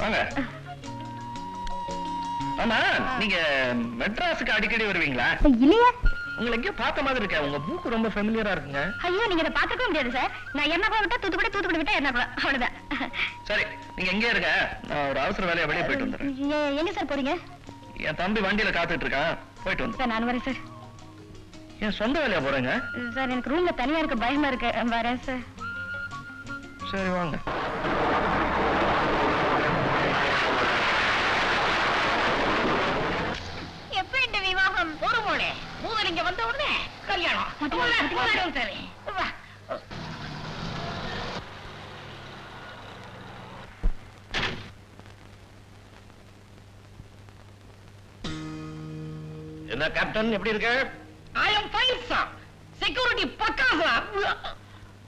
வாங்க. ஆமா, நீங்க மெட்ராஸுக்கு அடிக்கடி வருவீங்களா? இல்லையா? உங்களை எங்கேயோ பார்த்த மாதிரி இருக்க. உங்க மூக்கு ரொம்ப ஃபெமிலியரா இருக்குங்க. ஐயோ, நீங்க இதை பார்த்துக்க முடியாது சார். நான் எர்ணாகுளம் விட்டா தூத்துக்குடி, தூத்துக்குடி விட்டா எர்ணாகுளம், அவ்வளவுதான். சரி, நீங்க எங்கே இருக்க? நான் ஒரு அவசர வேலையா வெளியே போயிட்டு வந்துடுறேன். எங்க சார் போறீங்க? என் தம்பி வண்டியில காத்துட்டு இருக்கான், போயிட்டு வந்து. சார், நான் வரேன் சார். என் சொந்த வேலையா போறேங்க? சார், எனக்கு ரூம்ல தனியா இருக்க பயமா இருக்கு, வரேன் சார். சரி, வாங்க. எப்ப இந்த விவாகம்? ஒரு மோளே மூதல் இங்க வந்த உடனே கல்யாணம். சரி வா. என்ன கேப்டன், எப்படி இருக்க? I am fine sir. Security பக்கா சார்.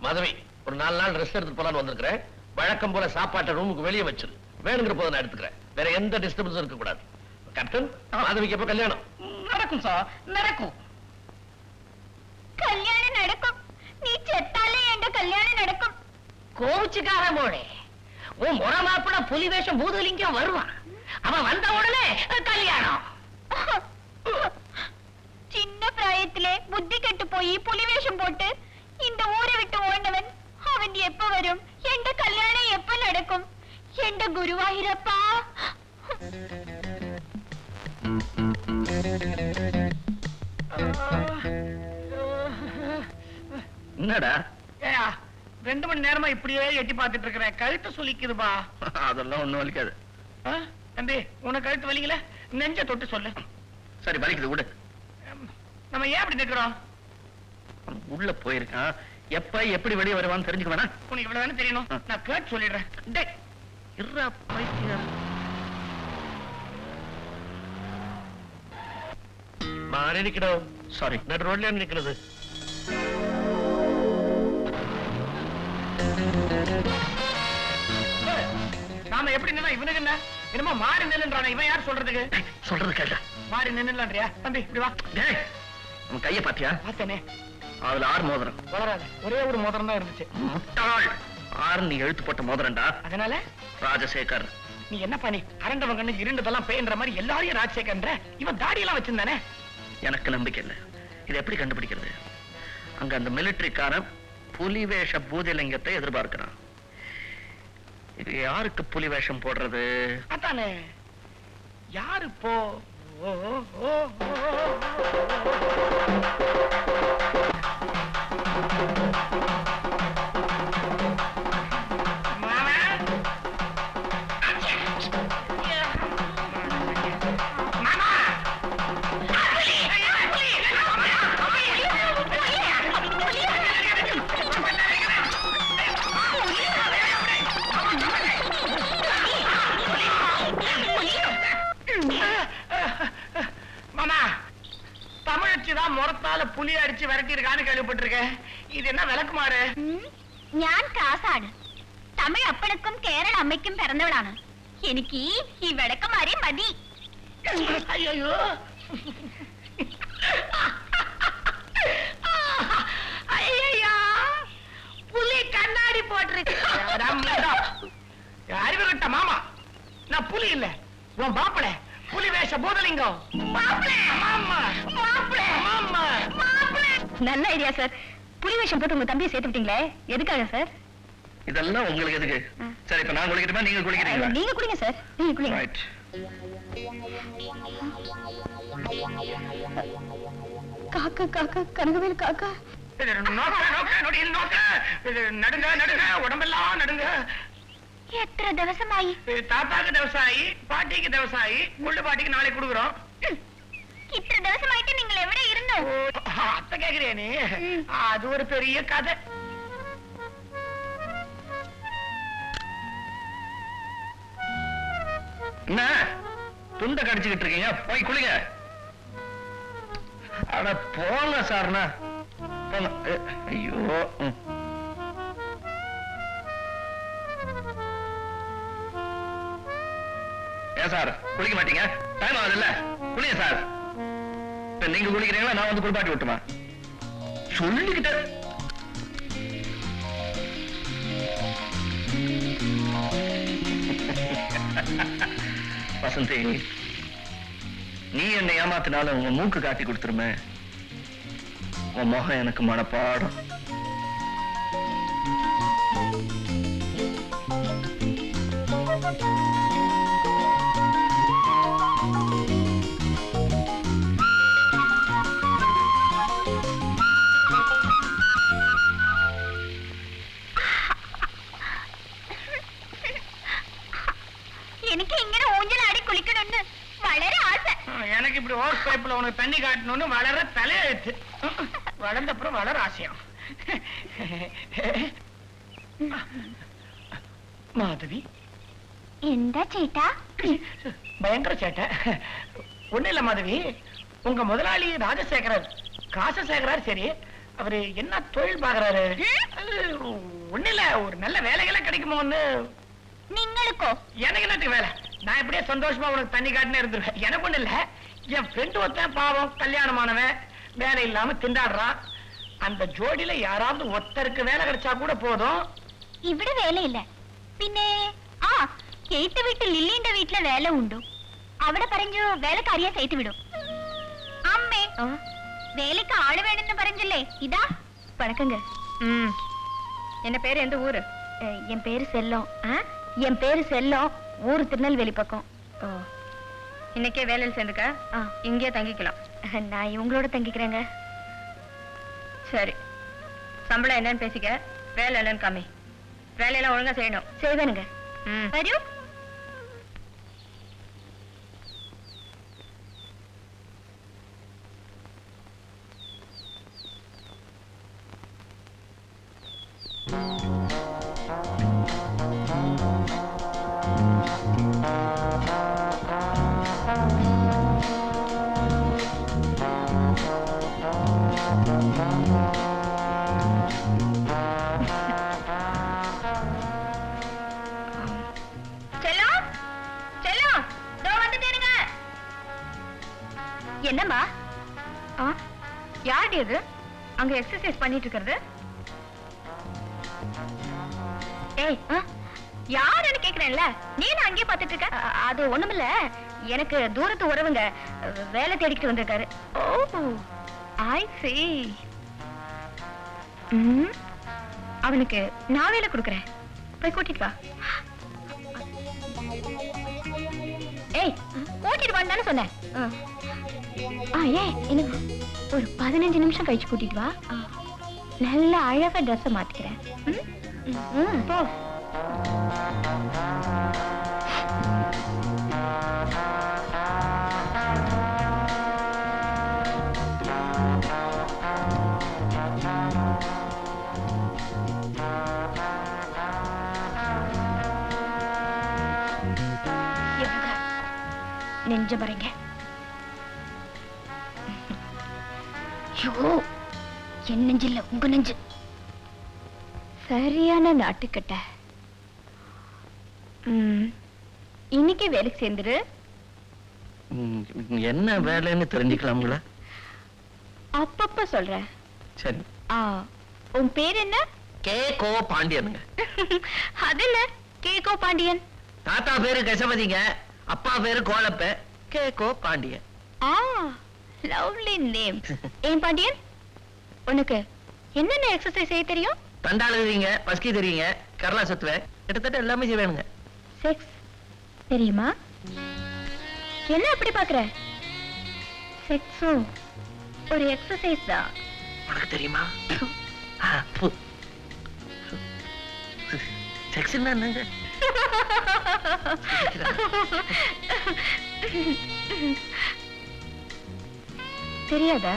மாதவி, ஒரு 4 நாள் ரெஸ்ட் எடுத்து போலான்னு வந்திருக்கிறேன். வழக்கம் போல சாப்பாட்டை ரூமுக்கு வெளியே வச்சிரு. வேணுங்கிற போது நான் எடுத்துக்கிறேன். வேற எந்த டிஸ்டர்பன்ஸும் இருக்க கூடாது. கேப்டன், மாதவிக்கு எப்ப கல்யாணம்? நடக்கும் சார், நடக்கும். கல்யாணம் நடக்கும். நீ செத்தாலே எங்க கல்யாணம் நடக்கும். கோச்சுக்கார மோளே, உன் முறை மாப்பிள புலி வேஷம் பூதலிங்கம் வருவான். அவன் வந்த உடனே கல்யாணம். சின்ன பிராயத்திலே புத்தி கெட்டு போய் புலி வேஷம் போட்டு இந்த ஊரை விட்டு ஓடினவன் அவன் எப்ப வரும்? எந்த கல்யாணம் எப்ப நடக்கும்? எந்த குருவாயிரப்பா? என்னடா? 2 மணி நேரமா இப்படியே எட்டி பார்த்துட்டு இருக்கிறேன். கழுத்து சுலிக்குதுப்பா. அதெல்லாம் ஒண்ணும் வலிக்காது. தம்பி, உனக்கு கழுத்து வலிக்கல? நெஞ்ச தொட்டு சொல்லு. சரி, வலிக்குது, விடு. நம்ம ஏன் அப்படி நிக்கிறோம்? உள்ள போயிருக்கான். எப்ப எப்படி வெளியே வருவான்னு தெரிஞ்சுக்க வேணா? உனக்கு இவ்வளவு தானே தெரியணும். நான் கேட்டு சொல்லிடுறேன். டேய், இருடா பைத்தியம். மாறி நிக்கணும். சாரி, நடு ரோட்ல நிக்கிறது. நாம எப்படி நின்னா இவனுக்கு என்ன? என்னமோ மாறி நில்லுன்றானே, இவன் யார் சொல்றதுக்கு? சொல்றது கேட்டா. மாறி நின்னுலான்றியா? தம்பி இப்படி வா. டேய், உன் கைய பாத்தியா? பார்த்தேனே. அதுல 6 மோதிரம். வளராத, ஒரே ஒரு மோதிரம் தான் இருந்துச்சு. முட்டாள். 6 நீ எழுத்து போட்ட மோதிரம்டா. அதனால ராஜசேகர். நீ என்னப்பா நீ அரண்டவன் கண்ணு இருண்டதெல்லாம் பேன்ற மாதிரி எல்லாரையும் ராஜசேகர்ன்ற? இவன் தாடியெல்லாம் வச்சிருந்தானே. எனக்கு நம்பிக்கை இல்லை. இதை எப்படி கண்டுபிடிக்கிறது? அங்க அந்த மிலிட்டரிக்காரன் புலி வேஷ பூஜலிங்கத்தை எதிர்பார்க்கிறான். இது யாருக்கு புலி வேஷம் போடுறது? அதானே, யாரு இப்போ? முறத்தால புலி அடிச்சு விரட்டி இருக்கான்னு கேள்விப்பட்டிருக்கேன். இது என்ன விளக்குமாறு? ഞാൻ കാസാണ്. തമിഴ് അപ്പനുക്കും കേരള അമ്മയ്ക്കും പിറന്നവളാണ്. എനിക്ക് ഈ വിളക്കുമാരെ മതി. ஐயோ, ஐயா, புலி கண்ணாடி போட்டிருக்கு. அறிவு கட்ட மாமா, நான் புலி இல்ல, உன் பாப்பல புலி வேஷ பூதலிங்கம். நல்ல ஐடியா சார். புலி வேஷம் போட்டு உங்க தம்பியை சேர்த்து விட்டீங்களே, எதுக்காக சார்? இதெல்லாம் உங்களுக்கு எதுக்கு? சரி, இப்ப நான் குளிக்கட்டுமா, நீங்க குளிக்கிறீங்களா? நீங்க குளிங்க சார், நீங்க குளிங்க. ரைட். காக்கா காக்கா, கனகவேல் காக்கா. நடுங்க நடுங்க, உடம்பெல்லாம் நடுங்க. എത്ര ദിവസമായി? താത്താക്ക് ദിവസമായി, പാട്ടിക്ക് ദിവസമായി, കൊള്ളു പാട്ടിക്ക് നാളെ കൊടുക്കുறோம். ഇത്ര ദിവസമായിട്ട് നിങ്ങൾ എവിടെ ഇരുന്നു? അത്ത കേக்குறியா நீ? அது ஒரு பெரிய கதை. என்ன துண்டை கடிச்சுக்கிட்டு இருக்கீங்க? போய் குளிங்க. அட போங்க சார்னா, போங்க. ஐயோ, ஏன் சார் குளிக்க மாட்டீங்க? டைம் ஆகுது இல்ல, குளிங்க சார். நீங்க குளிக்கிறீங்களா, நான் வந்து குளிப்பாட்டி விட்டுமா? சொல்லிக்கிட்ட வசந்தி, நீ என்னை ஏமாத்தினாலும் உங்க மூக்கு காட்டி கொடுத்துருமே, உன் முகம் எனக்கு மனப்பாடம். எனக்கு இங்க ஊஞ்சல் ஆடி குளிக்கணும்னு வளர ஆசை. எனக்கு இப்படி ஹோஸ் பைப்ல உனக்கு தண்ணி காட்டணும்னு வளர தலையெழுத்து. வளர்ந்த அப்புறம் வளர ஆசையம். மாதவி, എന്താ ചേട്ടാ? பயங்கர சேட்டை. ஒண்ணு இல்ல மாதவி, உங்க முதலாளி ராஜசேகரர் காசசேகரார், சரி அவரு என்ன தொழில் பாக்குறாரு? ஒண்ணு இல்ல, ஒரு நல்ல வேலைகளை கிடைக்குமோன்னு. നിങ്ങൾക്കോ? எனக்கு என்னத்துக்கு வேலை? நான் எப்படியே சந்தோஷமா உனக்கு தண்ணி காட்டுன்னு இருந்துருவேன். எனக்கு ஒண்ணு இல்ல, என் ஃப்ரெண்டு ஒருத்தன் பாவம் கல்யாணமானவன் வேலை இல்லாம திண்டாடுறான். அந்த ஜோடியில யாராவது ஒருத்தருக்கு வேலை கிடைச்சா கூட போதும். ഇവിടെ വേലയില്ല. പിന്നെ ആ ചേട്ട വീട്ടിൽ ലില്ലിന്റെ വീട്ടിലെ വേല ഉണ്ടു. അവിടെ പറഞ്ഞു വേലക്കാരിയെ ചേട്ട് വിടും. അമ്മേ, வேலைக்கு ஆளு வேணும்னு பறஞ்சல்லே, இதா வணக்கங்க. என்ன பேரு, எந்த ஊரு? என் பேரு செல்லம். என் பேரு செல்லம், ஊரு திருநெல்வேலி பக்கம். இன்னைக்கே வேலையில் சேர்ந்துக்க, இங்கேயே தங்கிக்கலாம். நான் இவங்களோட தங்கிக்கிறேங்க. சரி, சம்பளம் என்னன்னு பேசிக்க, வேலை என்னன்னு காமி. வேலையெல்லாம் ஒழுங்கா செய்யணும். செய்வேனுங்க. வரும். என்னம்மா? யாருடைய இது அங்க எக்ஸசைஸ் பண்ணிட்டு இருக்கிறது? ஏய், யாருன்னு கேக்குறேன்ல, நீ அங்கே பார்த்துட்டு இருக்க? அது ஒண்ணுமில்ல, எனக்கு தூரத்து உறவுங்க வேலை தேடிக்கிட்டு வந்திருக்காரு. ஓ, ஐ சீ. அவனுக்கு நான் வேலை கொடுக்குறேன், போய் கூட்டிட்டு வா. ஏய், கூட்டிட்டு வான்னு சொன்னேன். எனக்கு ஒரு 15 நிமிஷம் கழிச்சு கூட்டிட்டு வா. நல்ல அழகா ட்ரெஸ் மாத்திக்கிறேன். போ. நெஞ்ச பாருங்க. என் நெஞ்சு இல்ல, உங்க நெஞ்சு. சரியான நாட்டுக்கட்ட. இன்னைக்கு வேலைக்கு சேர்ந்துரு. என்ன வேலைன்னு தெரிஞ்சுக்கலாம்ல? அப்பப்ப சொல்றேன். சரி. உன் பேர் என்ன? கே.கோ. பாண்டியனுங்க. அது என்ன கே.கோ. பாண்டியன்? தாத்தா பேரு கசபதிங்க, அப்பா பேரு கோலப்ப. கே.கோ. பாண்டியன். Lovely name. ஏன் பாண்டியன், உனக்கு என்னென்ன எக்ஸசைஸ் செய்ய தெரியும்? தண்டாளுவீங்க, பஸ்கி தெரியுங்க, கரலா சுத்துவேன், கிட்டத்தட்ட எல்லாமே செய்வேனுங்க. செக்ஸ் தெரியுமா? என்ன அப்படி பாக்குற? செக்ஸும் ஒரு எக்ஸசைஸ் தான். உனக்கு தெரியுமா? செக்ஸ் என்னங்க? தெரியாதா?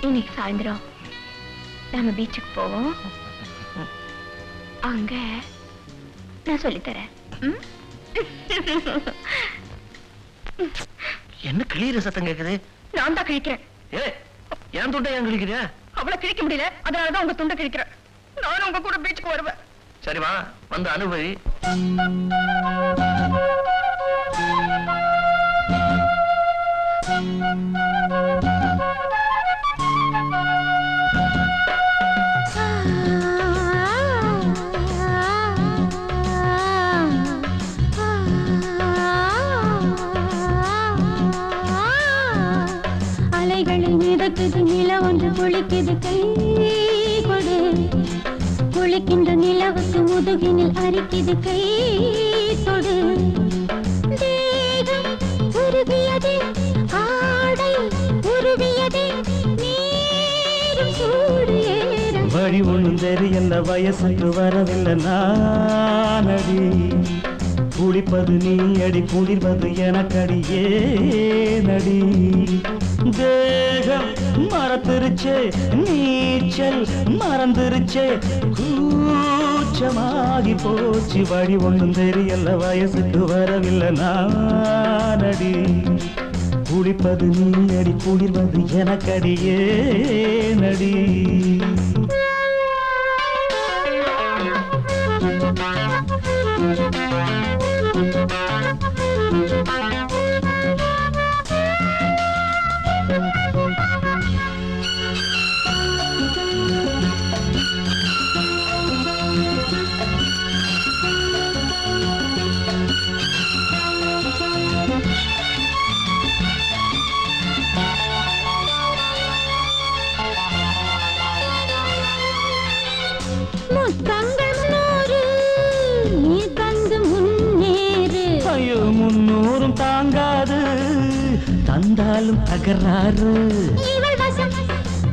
இன்னைக்கு சாயந்தரம் நாம பீச்சுக்கு போவோம். அங்க நான் சொல்லித்தரேன். என்ன கிளியிற சத்தம் கேக்குது? நான் தான் கிழிக்கிறேன். என் துண்டை ஏன் கிழிக்கிறியா? அவளை கிழிக்க முடியல, அதனாலதான் உங்க துண்டை கிழிக்கிறேன். நானும் உங்க கூட பீச்சுக்கு வருவேன். சரிவா, வந்து அனுபவி. குளிக்குது கை கொடு குளிக்கின்ற நிலவுக்கு முதுகினில் அரிக்குது கை தொடு தேகம் உருகியதே ஆடை உருவியதே நீரும் சூடு ஏற வழி ஒண்ணும் தெரியல வயசுக்கு வரவில்லை நானடி குளிப்பது நீ அடி குளிர்வது எனக்கடியே நடி தேகம் மறந்துருச்சே நீச்சல் மறந்துருச்சே கூச்சமாகி போச்சு வழி ஒண்ணும் தெரியல வயசுக்கு வரவில்லை நானடி குளிப்பது நீ அடி குளிர்வது எனக்கடியே நடி ஐயோ 300 தாங்காது தந்தாலும் தகராறு இவள் வசம்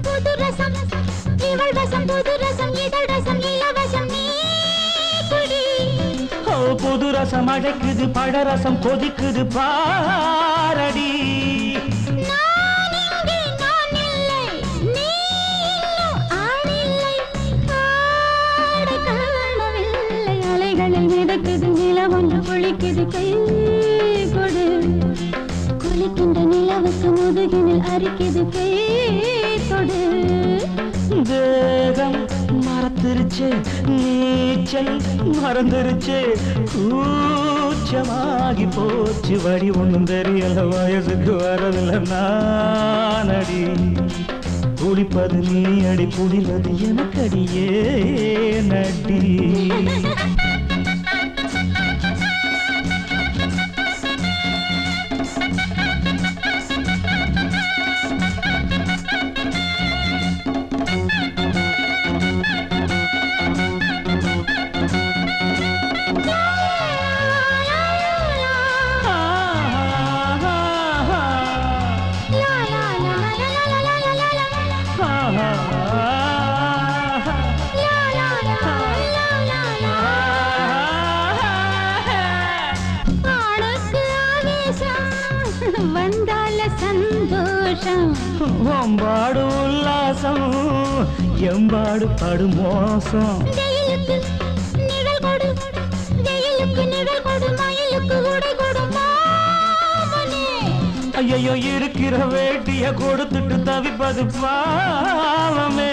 புது ரசம் இவள் வசம் புது ரசம் இதழ் ரசம் இலவசம் நீ குடி ஓ புது ரசம் அழைக்குது பழரசம் கொதிக்குது பாரடி நான் இங்கே நான் இல்லை நீ இன்னும் ஆளில்லை ஆடை காணவில்லை அலைகளில் மிதக்குது நிலவொன்று குளிக்குது கை கொடு குளிக்கின்ற நிலவுக்கு முதுகினில் அரிக்குது கை தொடு தேகம் மறந்துருச்சு நீச்சல் மறந்துருச்சு கூச்சமாகி போச்சு வழி ஒண்ணும் தெரியல வயசுக்கு வரவில்லை நானடி குளிப்பது நீ அடி குளிர்வது எனக்கடியே நடி வந்தால சந்தோஷம் ஒம்பாடு உல்லாசம் எம்பாடு படு மோசம் ஜெயிலுக்கு நிழல் கொடு ஜெயிலுக்கு நிழல் கொடு மயிலுக்கு உடை கொடு மாமனே ஐயோ இருக்கிற வேட்டிய கொடுத்துட்டு தவிப்பது பாவமே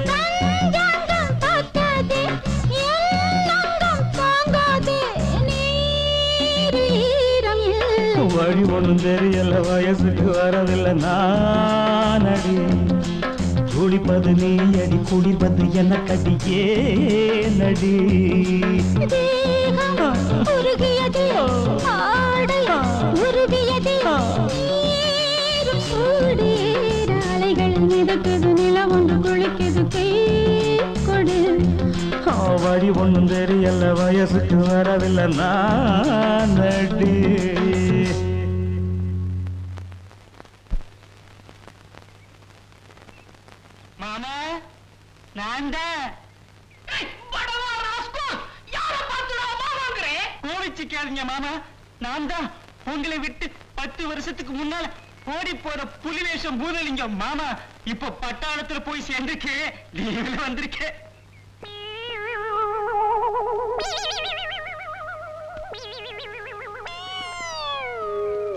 தஞ்சாங்கம் பார்க்காதே எல்லங்கம் தாங்காதே நீர் ஈரம் இல்லை வழி ஒண்ணும் தெரியல வயசுக்கு வரவில்லை நானடி குளிப்பது நீ அடி குளிர்வது எனக்கடியே நடி தேகம் உருகியதே ஆடை உருவியதே நீரும் சூடு ஏற அலைகள் மிதக்குது நிலவொன்று குளிக்குது கை கொடு வழி ஒண்ணும் தெரியல வயசுக்கு வரவில்லை நானடி மாமா நான் தான் கோவிச்சுக்காதீங்க மாமா நான் தான் உங்களை விட்டு 10 வருஷத்துக்கு முன்னால ஓடி போற புலிவேஷம் பூதலிங்கம் மாமா இப்ப பட்டாளத்துல போய் சேர்ந்திருக்கே லீவ்ல வந்திருக்கே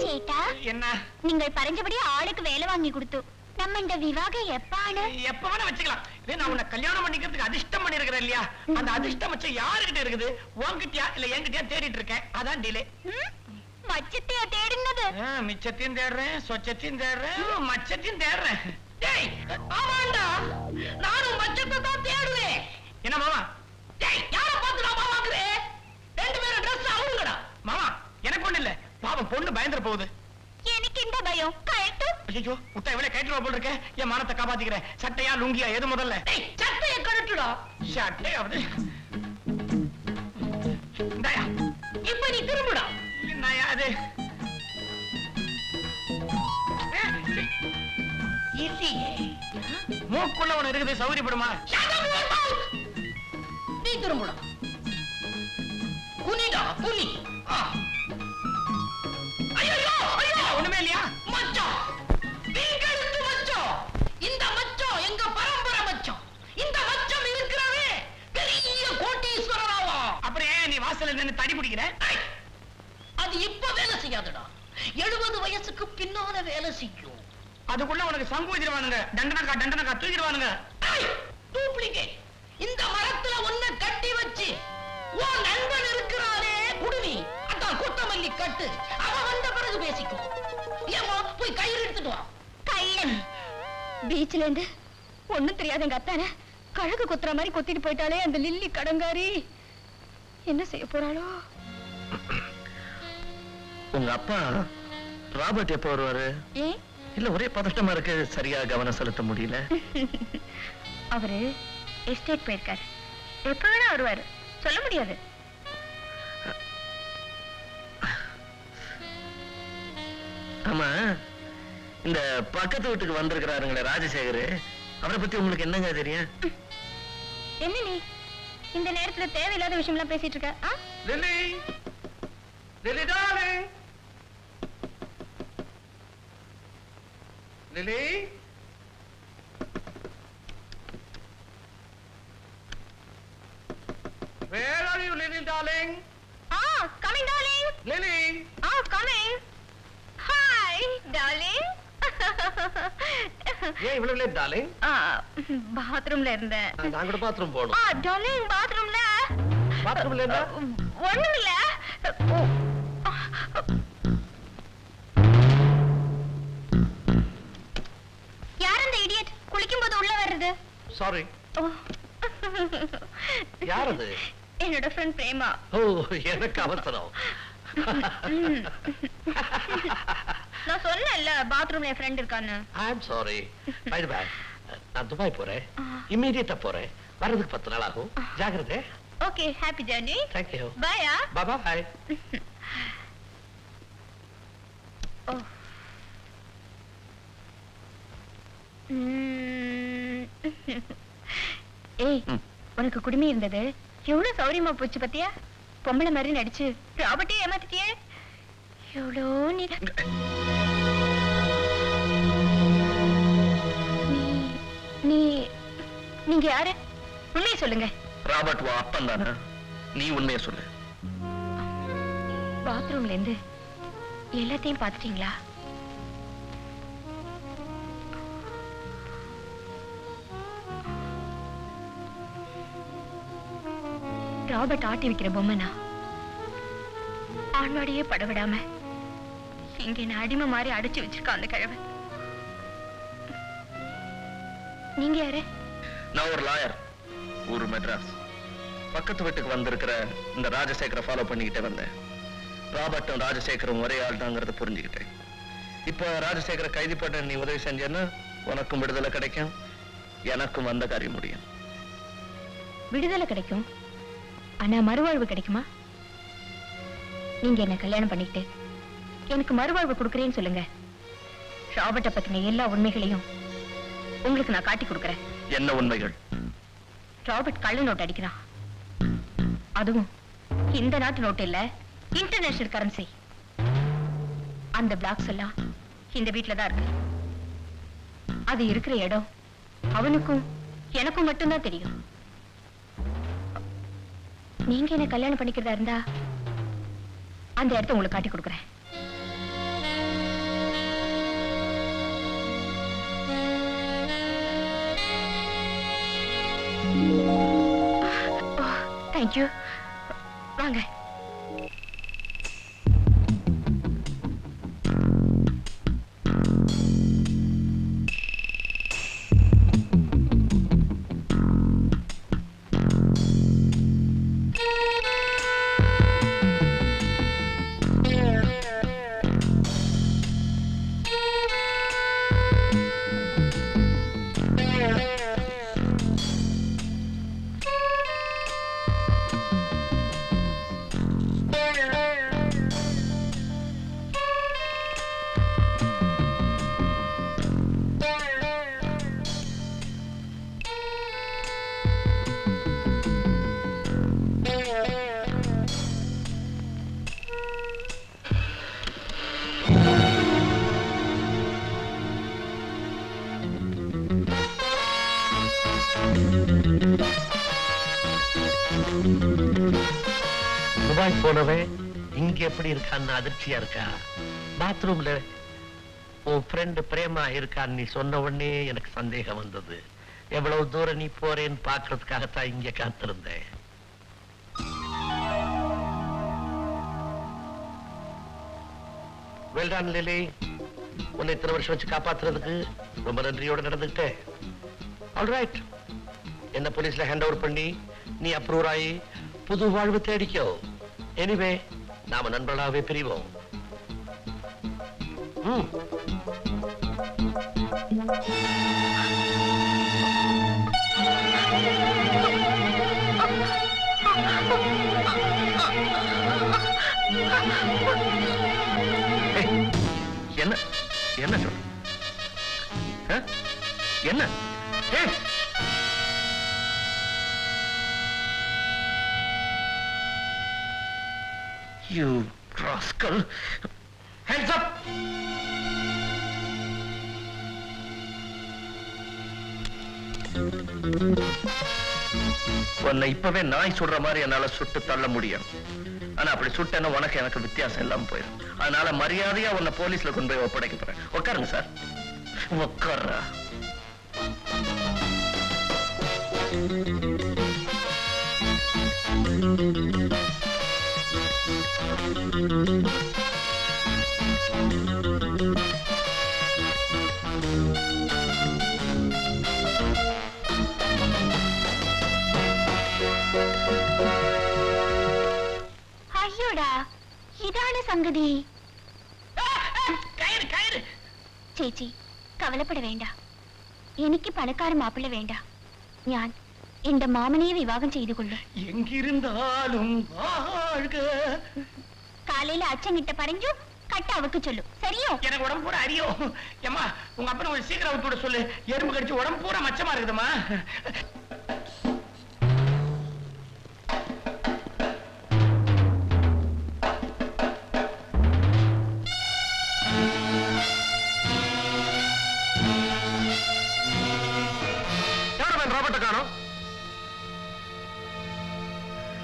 சேட்டா என்ன நீங்கள் பறஞ்சபடி ஆளுக்கு வேலை வாங்கி கொடுத்து நம்ம இந்த விவாகம் எப்பான எப்ப வேணா வச்சுக்கலாம் இதே நான் உன்னை கல்யாணம் பண்ணிக்கிறதுக்கு அதிர்ஷ்டம் பண்ணிருக்கிறேன் இல்லையா அந்த அதிர்ஷ்டம் வச்சு யாருகிட்ட இருக்குது உன்கிட்டயா இல்ல என்கிட்டயா தேடிட்டு இருக்கேன் அதான் டிலே மச்சத்தையா தேடினது மிச்சத்தையும் தேடுறேன் சொச்சத்தையும் தேடுறேன் மச்சத்தையும் தேடுறேன் டேய் ஆமாண்டா நானும் மச்சத்தை தான் தேடுவேன் என்ன மாமா டேய் யார பார்த்து நான் வாங்குறேன் ரெண்டு பேரும் Dress அவங்கடா மாமா எனக்கு ஒண்ணு இல்ல பாவம் பொண்ணு பயந்துற போகுது எனக்கு இந்த பயம் கழட்டு ஐயோ முட்டை இவளே கேட்டுருவா போல் இருக்க. என் மானத்தை காப்பாத்திக்கிறேன். சட்டையா லுங்கியா எது முதல்ல? சட்டையை கழட்டுடா. சட்டையாவது இந்தாயா. இப்ப நீ திரும்புடா. என்னயா அது? இல்லையே. மூக்குள்ள ஒண்ணு இருக்குது, சௌகரியப்படுமா? நீ திரும்புடா. குனிடா குனி. ஐயோ ஐயோ, ஒண்ணுமே இல்லையா? மச்சான், வீங்கெடுத்து மச்சான். இந்த மச்சான் எங்க பரம்பரை மச்சான். இந்த மச்சம் இருக்கிறவே பெரிய கோட்டீஸ்வரராவா. அப்புறம் ஏன் நீ வாசல்ல நின்னு தடி பிடிக்கிற? அது இப்ப வேலை செய்யாதுடா. 70 வயசுக்கு பின்னால வேலை செய்யும். அதுக்குள்ள உனக்கு சங்கு வச்சிருவானுங்க. தண்டனக்கா தூக்கிடுவானுங்க. டூப்ளிகேட். இந்த மரத்துல ஒன்ன கட்டி வச்சு உன் நண்பன் இருக்கிறானே குடுமி, அதான் குத்தமல்லி கட்டு. அவன் வந்த பிறகு பேசிக்கும். ஏமா போய் கயிறு எடுத்துட்டு வா. கள்ளன் பீச்ல இருந்து ஒண்ணும் தெரியாத எங்க அத்தான கழகு கொத்துற மாதிரி கொத்திட்டு போயிட்டாலே அந்த லில்லி கடங்காரி. என்ன செய்ய போறாளோ? உங்க அப்பா ராபர்ட் எப்ப வருவாரு? ஏன் இல்ல ஒரே பதட்டமா இருக்கு, சரியா கவனம் செலுத்த முடியல. அவரு எஸ்டேட் போயிருக்காரு. எப்ப வேணா வருவாரு, சொல்ல முடியாது. ஆமா, இந்த பக்கத்து வீட்டுக்கு வந்திருக்கிறாருங்களே ராஜசேகர், அவரை பத்தி உங்களுக்கு என்னங்க தெரியும்? என்ன நீ இந்த நேரத்துல தேவையில்லாத விஷயம் எல்லாம் பேசிட்டு இருக்க? ஆ? Lily, Lily darling, Lily. Where are you, Lily darling? Coming, darling. Lily. Coming. Hi, darling. ஏன் இவ்வளவு லேட் டார்லிங்? பாத்ரூம்ல இருந்தேன். நான் கூட பாத்ரூம் போகணும். டார்லிங் பாத்ரூம்ல பாத்ரூம்ல என்ன? ஒண்ணும் இல்ல. யார் அந்த இடியட் குளிக்கும் போது உள்ள வர்றது? சாரி. யார் அது? என்னோட ஃப்ரெண்ட் பிரேமா. ஓ, எனக்கு அவசரம். நான் சொன்னேன்ல பாத்ரூம்ல என் ஃப்ரெண்ட் இருக்கான்னு. I am sorry. By the by, நான் துபாய் போறேன். இமிடியேட்டா போறேன். வரதுக்கு 10 நாள் ஆகும். ஜாக்கிரதை. Okay, happy journey. Thank you. பையா. Bye bye. ஏய், உனக்கு குடுமி இருந்தது எவ்வளவு சௌரியமா போச்சு பத்தியா? பொம்பளை மாதிரி நடிச்சு ராபர்ட்டே ஏமாத்திட்டியே. எவ்வளோ நீங்க யாரு? உண்மையை சொல்லுங்க. ராபர்ட் வா அப்பன் தானே? நீ உண்மையை சொல்லு. பாத்ரூம்ல இருந்து எல்லாத்தையும் பாத்துட்டீங்களா? ராபர்ட் ஆட்டி வைக்கிற பொம்மைனா ஆண்வாடியே படவிடாம இங்க என்ன அடிமை மாதிரி அடைச்சு வச்சிருக்கான் அந்த கிழவன். நீங்க யாரு? நான் ஒரு லாயர், ஊரு மெட்ராஸ். பக்கத்து வீட்டுக்கு வந்திருக்கிற இந்த ராஜசேகரை ஃபாலோ பண்ணிக்கிட்டே வந்தேன். ராபர்ட்டும் ராஜசேகரும் ஒரே ஆள் தாங்கிறத புரிஞ்சுக்கிட்டேன். இப்போ ராஜசேகரை கைது பண்ண நீ உதவி செஞ்சேன்னா உனக்கும் விடுதலை கிடைக்கும், எனக்கும் வந்த காரியம் முடியும். விடுதலை கிடைக்கும், ஆனா மறுவாழ்வு கிடைக்குமா? நீங்க என்ன கல்யாணம் பண்ணிக்கிட்டு எனக்கு மறுவாழ்வு கொடுக்கறேன்னு சொல்லுங்க. ராபர்ட்ட பத்தின எல்லா உண்மைகளையும் உங்களுக்கு நான் காட்டி கொடுக்கறேன். என்ன உண்மைகள்? ராபர்ட் கள்ள நோட் அடிக்கிறான். அதுவும் இந்த நாட்டு நோட்டு இல்ல, இன்டர்நேஷனல் கரன்சி. அந்த பிளாக்ஸ் எல்லாம் இந்த வீட்டுல தான் இருக்கு. அது இருக்கிற இடம் அவனுக்கும் எனக்கும் மட்டும்தான் தெரியும். நீங்க என்ன கல்யாணம் பண்ணிக்கிறதா இருந்தா அந்த இடத்த உங்களுக்கு காட்டி கொடுக்கறேன். தேங்க்யூ. வாங்க. துபாய் போனவன் இங்க எப்படி இருக்கான்னு அதிர்ச்சியா இருக்கா? பாத்ரூம்ல உன் ஃப்ரெண்டு பிரேமா இருக்கான்னு நீ சொன்ன உடனே எனக்கு சந்தேகம் வந்தது. எவ்வளவு தூரம் நீ போறேன்னு பாக்குறதுக்காகத்தான் இங்க காத்திருந்தேன். வெல்டான் லிலி, உன்னை இத்தனை வருஷம் வச்சு காப்பாத்துறதுக்கு ரொம்ப நன்றியோட நடந்துக்கிட்டேன். ஆல்ரைட், என்ன போலீஸ்ல ஹேண்ட் ஓவர் பண்ணி நீ அப்ரூவ் ஆகி புது வாழ்வு தேடிக்கோ. எனிவே நாம நண்பர்களாகவே பிரிவோம். என்ன என்ன சொல் என்ன? You rascal! Hands up! உன்னை இப்பவே நாய் சுடுற மாதிரி என்னால சுட்டு தள்ள முடியும். ஆனா அப்படி சுட்டேன்னா உனக்கு எனக்கு வித்தியாசம் இல்லாம போயிடும். அதனால மரியாதையா உன்னை போலீஸ்ல கொண்டு போய் ஒப்படைக்க போறேன். உட்காருங்க சார், உட்கார்றா. ஐயோடா, இதான சங்கதி. கயிறு கயிறு. ചേച്ചി കവലപ്പെട വേണ്ട. എനിക്ക് പണക്കാര മാപ്പിള വേണ്ട. ഞാൻ എന്റെ മാമനെയെ വിവാഹം ചെയ്തു കൊള്ളും. എങ്കിരുന്നാലും வாழ்க. காலையில அச்சன் கிட்ட பறஞ்சு கட்ட அவக்கு சொல்லு, சரியோ? எனக்கு உடம்பு பூரா அரியோ. ஏமா, உங்க அப்பனை ஒரு சீக்கிரம் விட்டு விட சொல்லு. எறும்பு கடிச்சு உடம்பு பூரா மச்சமா இருக்குதுமா.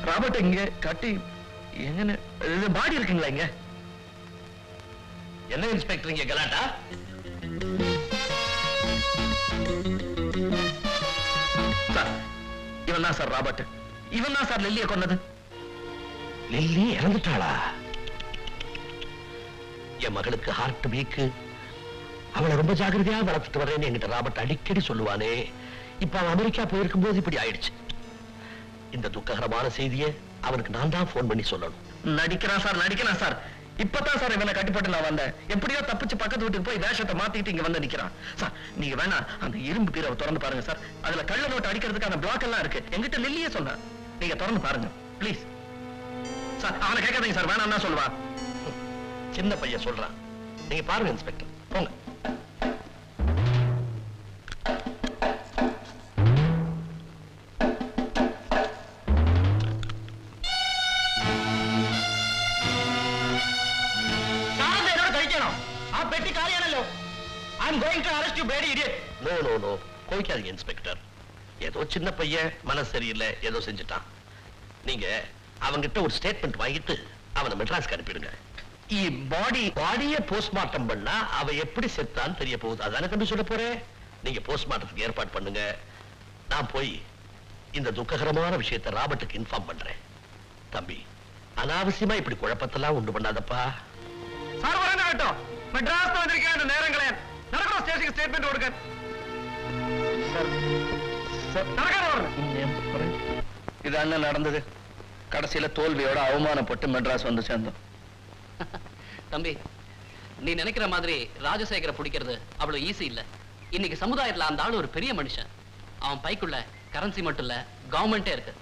ராபர்ட் இங்க கட்டி எங்க பாடி இருக்குங்களா? இங்க என்ன இன்ஸ்பெக்டர் இங்க கலாட்டா? சார், இவன் தான் சார் ராபர்ட். இவன் தான் சார் லில்லியை கொன்னது. லில்லி இறந்துட்டாளா? என் மகளுக்கு ஹார்ட் வீக். அவளை ரொம்ப ஜாக்கிரதையா வளர்த்துட்டு வரேன்னு என்கிட்ட ராபர்ட் அடிக்கடி சொல்லுவானே. இப்ப அவன் அமெரிக்கா போயிருக்கும் போது இப்படி ஆயிடுச்சு. இந்த துக்ககரமான செய்தியை அவனுக்கு நான் தான் போன் பண்ணி சொல்லணும். நடிக்கிறான் சார், நடிக்கிறான் சார். இப்பதான் சார் இவனை கட்டிப்பட்டு நான் வந்தேன். எப்படியோ தப்பிச்சு பக்கத்து வீட்டுக்கு போய் வேஷத்தை மாத்திட்டு இங்க வந்து நிக்கிறான். சார், நீங்க வேணா அந்த இரும்பு பீரவை திறந்து பாருங்க சார். அதுல கள்ள நோட்டு அடிக்கிறதுக்கான பிளாக் எல்லாம் இருக்கு. எங்கிட்ட லில்லியே சொன்ன, நீங்க திறந்து பாருங்க பிளீஸ். சார், அவனை கேட்காதீங்க சார், வேணாம் தான் சொல்லுவான். சின்ன பையன் சொல்றான். நீங்க பாருங்க இன்ஸ்பெக்டர், போங்க. நோ நோ நோ, கோவிக்காதீங்க இன்ஸ்பெக்டர். ஏதோ சின்ன பையன், மனசு சரியில்லை, ஏதோ செஞ்சுட்டான். நீங்க அவங்கிட்ட ஒரு ஸ்டேட்மெண்ட் வாங்கிட்டு அவனை மெட்ராஸ்க்கு அனுப்பிடுங்க. பாடியை போஸ்ட்மார்ட்டம் பண்ணா அவ எப்படி செத்தான்னு தெரிய போகுது. அதான கண்டு சொல்ல போறேன். நீங்க போஸ்ட்மார்ட்டத்துக்கு ஏற்பாடு பண்ணுங்க. நான் போய் இந்த துக்ககரமான விஷயத்தை ராபர்ட்டுக்கு இன்ஃபார்ம் பண்றேன். தம்பி, அனாவசியமா இப்படி குழப்பத்தெல்லாம் உண்டு பண்ணாதப்பா. சார், வரங்க கேட்டோம். மெட்ராஸ் வந்திருக்கேன். அந்த நேரங்களே நடக்கிற ஸ்டேஷனுக்கு ஸ்டேட்மெண்ட் கொடுக்க. இது அண்ணன் நடந்தது. கடைசியில தோல்வியோட அவமானப்பட்டு மெட்ராஸ் வந்து சேர்ந்தோம். தம்பி, நீ நினைக்கிற மாதிரி ராஜசேகரை பிடிக்கிறது அவ்வளவு ஈஸி இல்ல. இன்னைக்கு சமுதாயத்துல அந்த ஆளு ஒரு பெரிய மனுஷன். அவன் பைக்குள்ள கரன்சி மட்டும் இல்ல, கவர்மெண்டே இருக்கு.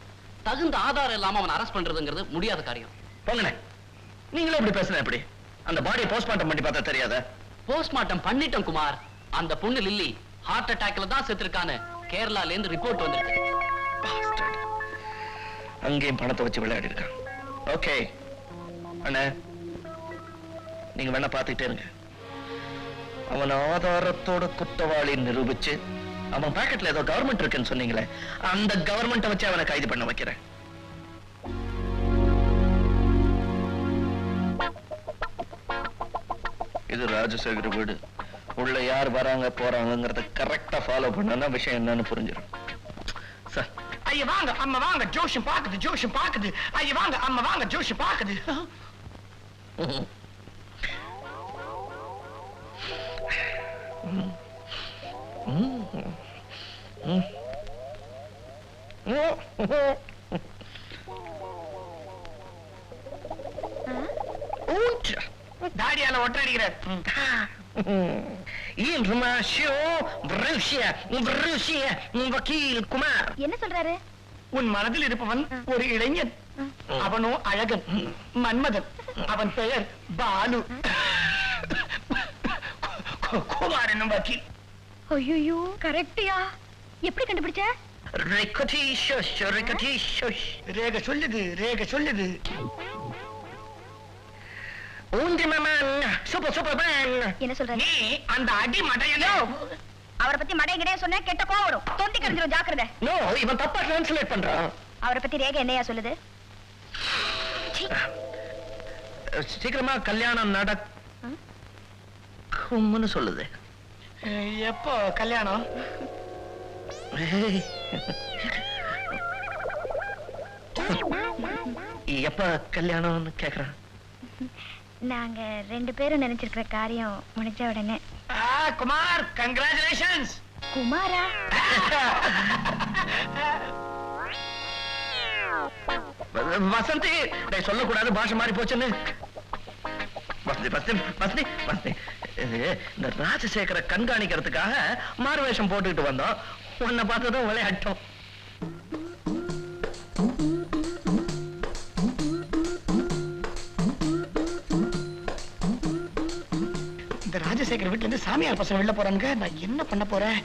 தகுந்த ஆதாரம் இல்லாம அவன் அரெஸ்ட் பண்றதுங்கிறது முடியாத காரியம். போங்கண்ணே, நீங்களே இப்படி பேசுன எப்படி? அந்த பாடியை போஸ்ட்மார்ட்டம் பண்ணி பார்த்தா தெரியாத? போஸ்ட்மார்ட்டம் பண்ணிட்டோம் குமார். அந்த பொண்ணு லில்லி ஹார்ட் அட்டாக்ல தான் செத்துருக்கான்னு கேரளால இருந்து ரிப்போர்ட் வந்திருக்கு. அங்கேயும் பணத்தை வச்சு விளையாடி இருக்கான். ஓகே அண்ணே, நீங்க வேணா பாத்துக்கிட்டே இருங்க. அவன் ஆதாரத்தோட குற்றவாளி நிரூபிச்சு அவன் பாக்கெட்ல ஏதோ கவர்மெண்ட் இருக்குன்னு சொன்னீங்களே, அந்த கவர்மெண்ட்டை வச்சு அவனை கைது பண்ண வைக்கிறேன். இது ராஜசேகர் வீடு. உள்ள யார் வராங்க போறாங்கிறத கரெக்டா ஃபாலோ பண்ணா விஷயம் என்னன்னு புரிஞ்சிடும். சார், ஐயா வாங்க, அம்மா வாங்க, ஜோஷம் பாக்குது, ஜோஷம் பாக்குது. ஐயா வாங்க, அம்மா வாங்க, ஜோஷம் பாக்குது. தாடியால ஒட்ட அடிக்கிறார். வக்கீல் குமார் என்ன சொல்றாரு? உன் மனதில் இருப்பவன் ஒரு இளைஞன். அவனோ அழகன், மன்மதன். அவன் பெயர் பாலு. குமார் என்னும் வக்கீல். ஐயோ, கரெக்டியா? எப்படி கண்டுபிடிச்ச? ரேக சொல்லுது, ரேக சொல்லுது. என்ன சொல்ற? நீ அந்த அடி மடையனோ அவரை பத்தி மடைய கிடையாது சொன்னா கெட்ட கோவம் வரும். தொந்தி கடிஞ்சிரும், ஜாக்கிரதை. நோ, இவன் தப்பா டிரான்ஸ்லேட் பண்றான். அவரை பத்தி ரேகை என்னையா சொல்லுது? சீக்கிரமா கல்யாணம் நடக்கும்னு சொல்லுது. எப்போ கல்யாணம்? எப்ப கல்யாணம்னு கேக்குறான். நாங்க 2 பேரும் நினைச்சிருக்கிற காரியம் முடிஞ்ச உடனே. குமார், கங்க்ராச்சுலேஷன்ஸ். குமாரா? வசந்தி, சொல்லக்கூடாது, பாஷை மாறி போச்சுன்னு. இந்த ராஜசேகரை கண்காணிக்கிறதுக்காக மாறுவேஷம் போட்டுக்கிட்டு வந்தோம். உன்னை பார்த்ததும் விளையாட்டோம். இந்த ராஜசேகர் வீட்டுல இருந்து சாமியார் பசங்க வெளில போறானுங்க. நான் என்ன பண்ண போறேன்?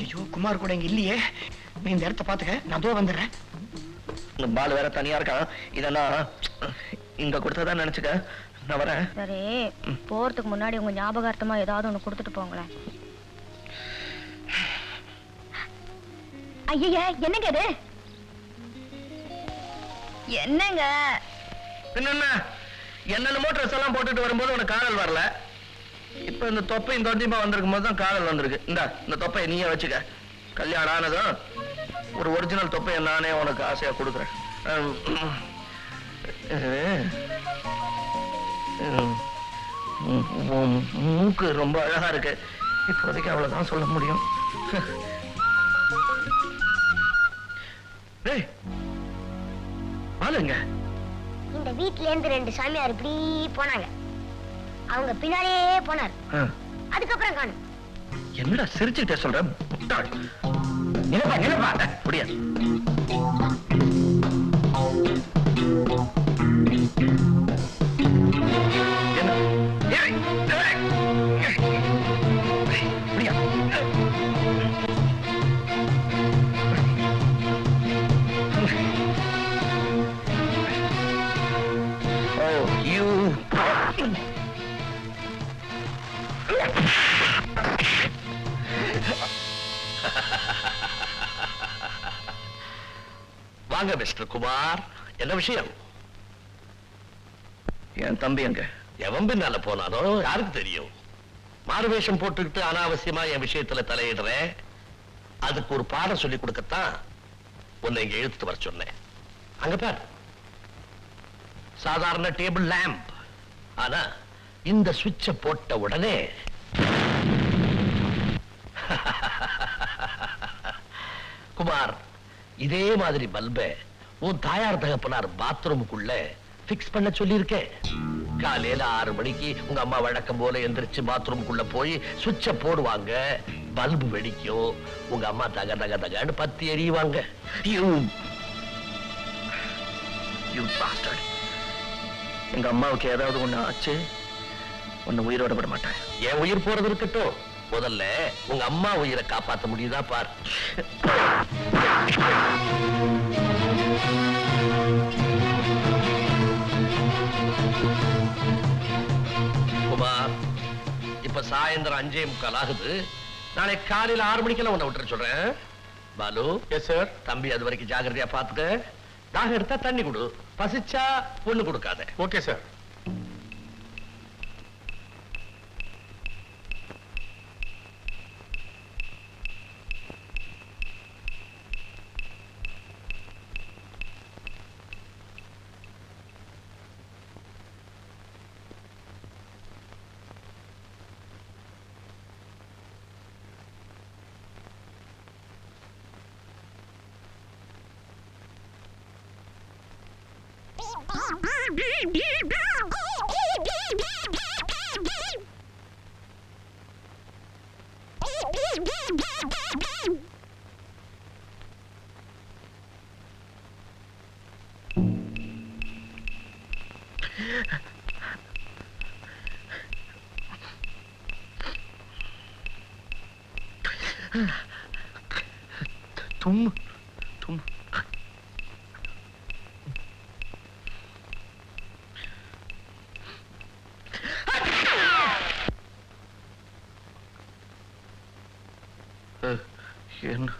ஐயோ, குமார் கூட இங்க இல்லையே. நீ இந்த இடத்த பாத்துக்க, நான் தோ வந்துடுறேன். இந்த பால் வேற தனியா இருக்கான். இதெல்லாம் இங்க கொடுத்ததான் நினைச்சுக்க. நான் வரேன். சரி, போறதுக்கு முன்னாடி உங்க ஞாபகார்த்தமா ஏதாவது ஒண்ணு கொடுத்துட்டு போங்களேன். ஐயா, என்னங்க அது? என்னங்க? என்னென்ன என்னென்னமோ ட்ரெஸ் எல்லாம் போட்டுட்டு வரும்போது உனக்கு காதல் வரல. இப்ப இந்த தொப்பையும் தொந்தியமா வந்திருக்கும் போது தான் காதல் வந்திருக்கு. இந்த தொப்பையை நீயே வச்சுக்க. கல்யாணம் ஆனதும் ஒரு ஒரிஜினல் தொப்பையை நானே உனக்கு ஆசையா கொடுக்குறேன். மூக்கு ரொம்ப அழகா இருக்கு. இப்போதைக்கு அவ்வளவுதான் சொல்ல முடியும். பாருங்க, இந்த வீட்ல இருந்து 2 சாமியார் இப்படி போனாங்க. அவங்க பின்னாடியே போனார். அதுக்கப்புறம் காணும். என்னடா சிரிச்சுட்டே சொல்ற? முட்டாள். நிலப்பா நிலப்பா முடியாது. வாங்க மிஸ்டர் குமார், என்ன விஷயம்? என் தம்பி அங்க எவன் பின்னால போனானோ யாருக்கு தெரியும்? மாறுவேஷம் போட்டுக்கிட்டு அனாவசியமா என் விஷயத்துல தலையிடுறேன். அதுக்கு ஒரு பாடம் சொல்லி கொடுக்கத்தான் உன்னை இங்க இழுத்துட்டு வர சொன்னேன். அங்க பார், சாதாரண டேபிள் லேம்ப். ஆனா இந்த சுவிட்ச போட்ட உடனே குமார், இதே மாதிரி பல்பை உன் தாயார் தகப்பனார் பாத்ரூமுக்குள்ள பிக்ஸ் பண்ண சொல்லி இருக்கேன். காலையில 6 மணிக்கு உங்க அம்மா வழக்கம் போல எந்திரிச்சு பாத்ரூமுக்குள்ள போய் சுவிட்ச போடுவாங்க. பல்பு வெடிக்கும். உங்க அம்மா தக தக தகன்னு பத்தி எறிவாங்க. எங்க அம்மாவுக்கு ஏதாவது ஒண்ணு ஆச்சு, ஒண்ணு உயிரோட விட மாட்டேன். என் உயிர் போறது இருக்கட்டும், முதல்ல உங்க அம்மா உயிரை காப்பாற்ற முடியுதா பார். குமார், இப்ப சாயந்தரம் 5:45 ஆகுது. நாளை காலையில 6 மணிக்கெல்லாம் உன்னை விட்டுற சொல்றேன். பாலு. Yes sir. தம்பி அது வரைக்கும் ஜாகிரதையா பாத்துக்க. தாகம் எடுத்தா தண்ணி கொடு, பசிச்சா பொண்ணு கொடுக்காத. Okay sir. தும் தும் என்ன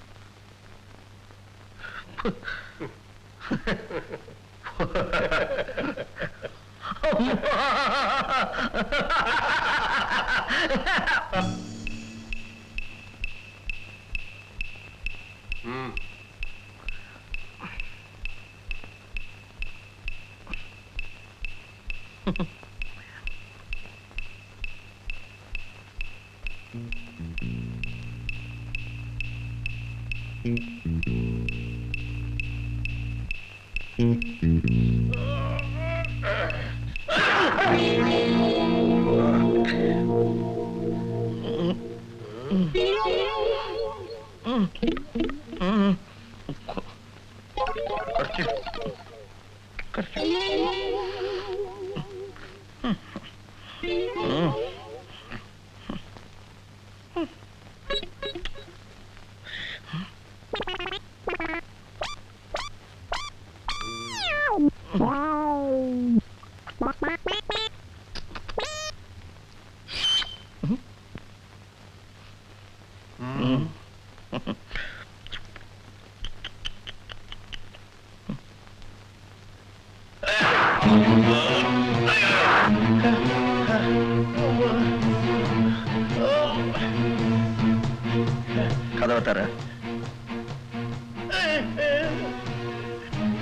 கதவை தர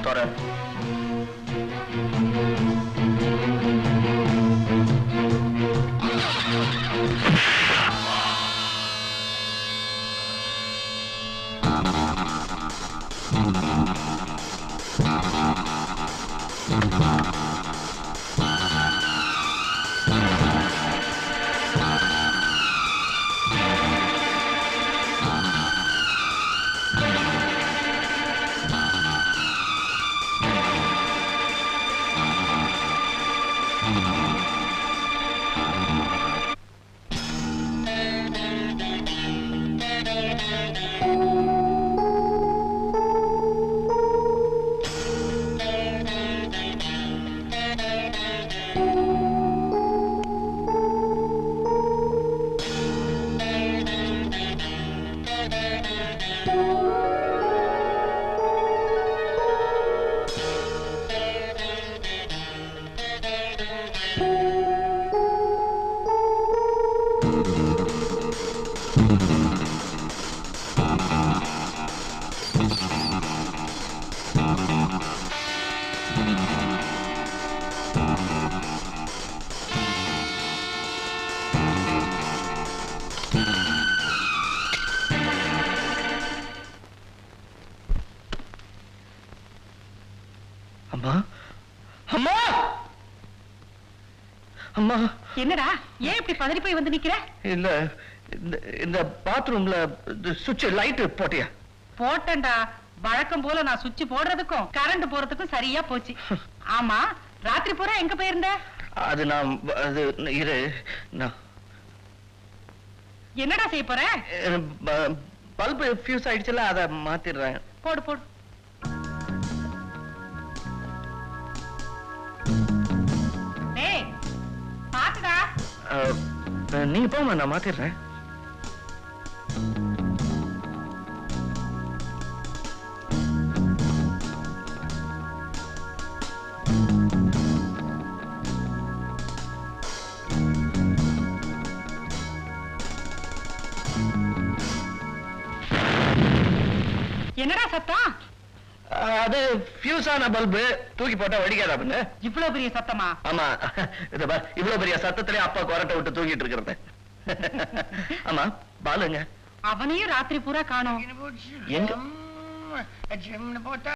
தர அம்மா அம்மா அம்மா என்னடா ஏன் இப்படி பதறி போய் வந்து நிக்கிற? இல்ல இந்த பாத்ரூம்ல சுவிட்ச் லைட் போட்டியா? போட்டேன்டா. வழக்கம் போல நான் சுவிட்ச் போடுறதுக்கும் கரண்ட் போறதுக்கும் சரியா போச்சு. ஆமா, ராத்திரி பூரா எங்க போயிருந்த? அது நான் அது இரு நான் என்னடா செய்ய போற? பல்பு ஃபியூஸ் ஆயிடுச்சுல, அதை மாத்திடுறேன். போடு போடு. டேய் பாத்துடா. நீங்க போமா, நான் மாத்திடுறேன். சத்தம்? அது ஃபியூஸான பல்பு தூக்கி போட்டா வெடிக்காதா பண்ணு. இவ்வளவு பெரிய சத்தமா? ஆமா, இத பார், இவ்வளவு பெரிய சத்தத்திலே அப்பா கொரட்டை விட்டு தூக்கிட்டு இருக்கிறது. ஆமா, பாலுங்க அவனையும் ராத்திரி பூரா காணோம். எங்க? போட்டா